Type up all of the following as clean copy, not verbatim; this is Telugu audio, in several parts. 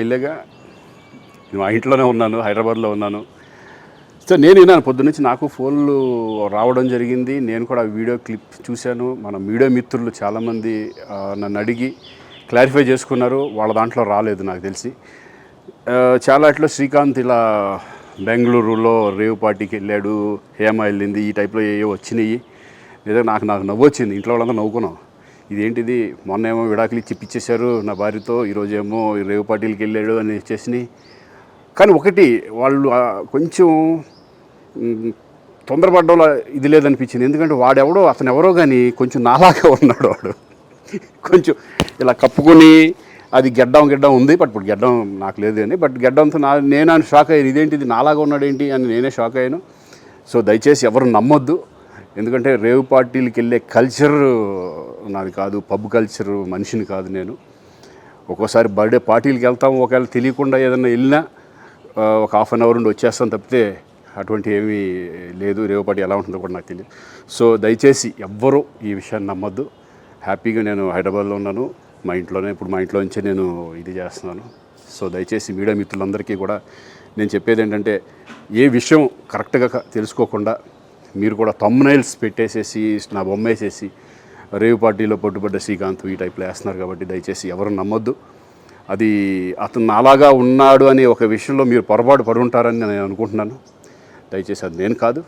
ఇల్లేగా, మా ఇంట్లోనే ఉన్నాను, హైదరాబాద్లో ఉన్నాను. సో నేను విన్నాను పొద్దున్నుంచి, నాకు ఫోన్లు రావడం జరిగింది. నేను కూడా వీడియో క్లిప్ చూశాను. మన మీడియా మిత్రులు చాలామంది నన్ను అడిగి క్లారిఫై చేసుకున్నారు. వాళ్ళ దాంట్లో రాలేదు నాకు తెలిసి. చాలా ఇట్లా శ్రీకాంత్ ఇలా బెంగళూరులో రేవ్ పార్టీకి వెళ్ళాడు, హేమ వెళ్ళింది, ఈ టైప్లో ఏవో వచ్చినాయి. నిజంగా నాకు నవ్వు వచ్చింది. ఇంట్లో వాళ్ళందరూ నవ్వుకున్నాం. ఇదేంటిది, మొన్న ఏమో విడాకులు ఇచ్చి పిచ్చేశారు నా భార్యతో, ఈరోజేమో రేవ్ పార్టీలకి వెళ్ళాడు అని వచ్చేసినాయి. కానీ ఒకటి, వాళ్ళు కొంచెం తొందరపడ్డంలో ఇది లేదనిపించింది. ఎందుకంటే వాడెవడో, అతను ఎవరో కానీ కొంచెం నాలాగా ఉన్నాడు. వాడు కొంచెం ఇలా కప్పుకొని, అది గెడ్డం ఉంది, బట్ ఇప్పుడు గెడ్డం నాకు లేదు అని, బట్ గెడ్డంతో నేను షాక్ అయ్యాను. ఇదేంటిది నాలాగా ఉన్నాడు ఏంటి అని నేనే షాక్ అయ్యాను. సో దయచేసి ఎవరు నమ్మొద్దు. ఎందుకంటే రేవ్ పార్టీలకి వెళ్ళే కల్చర్ నాది కాదు, పబ్ కల్చర్ మనిషిని కాదు నేను. ఒక్కోసారి బర్త్డే పార్టీలకి వెళ్తాము, ఒకవేళ తెలియకుండా ఏదైనా వెళ్ళినా ఒక హాఫ్ అన్ అవర్ నుండి వచ్చేస్తాను తప్పితే అటువంటి ఏమీ లేదు. రేవ్ పార్టీ ఎలా ఉంటుందో కూడా నాకు తెలియదు. సో దయచేసి ఎవ్వరూ ఈ విషయాన్ని నమ్మొద్దు. హ్యాపీగా నేను హైదరాబాద్లో ఉన్నాను, మా ఇంట్లోనే. ఇప్పుడు మా ఇంట్లో నుంచే నేను ఇది చేస్తున్నాను. సో దయచేసి మీడియా మిత్రులందరికీ కూడా నేను చెప్పేది ఏంటంటే, ఏ విషయం కరెక్ట్గా తెలుసుకోకుండా మీరు కూడా థంబ్నైల్స్ పెట్టేసేసి, నా బొమ్మ వేసేసి రేవ్ పార్టీలో పట్టుబడ్డ శ్రీకాంత్ ఈ టైప్లో వేస్తున్నారు. కాబట్టి దయచేసి ఎవరు నమ్మొద్దు. అది అతను అలాగా ఉన్నాడు అనే ఒక విషయంలో మీరు పొరపాటు పడి ఉంటారని నేను అనుకుంటున్నాను. దయచేసి అది నేను కాదు.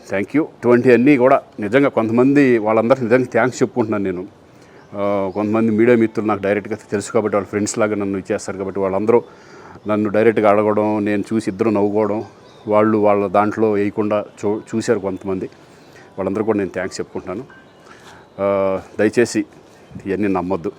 Thank you. ఇటువంటి అన్నీ కూడా నిజంగా కొంతమంది, వాళ్ళందరికీ నిజంగా థ్యాంక్స్ చెప్పుకుంటున్నాను నేను. కొంతమంది మీడియా మిత్రులు నాకు డైరెక్ట్గా తెలుసు కాబట్టి, వాళ్ళ ఫ్రెండ్స్ లాగా నన్ను ఇచ్చేస్తారు కాబట్టి, వాళ్ళందరూ నన్ను డైరెక్ట్గా అడగడం, నేను చూసి ఇద్దరు నవ్వుకోవడం, వాళ్ళు వాళ్ళ దాంట్లో వేయకుండా చూశారు కొంతమంది. వాళ్ళందరూ కూడా నేను థ్యాంక్స్ చెప్పుకుంటున్నాను. దయచేసి ఇవన్నీ నమ్మొద్దు.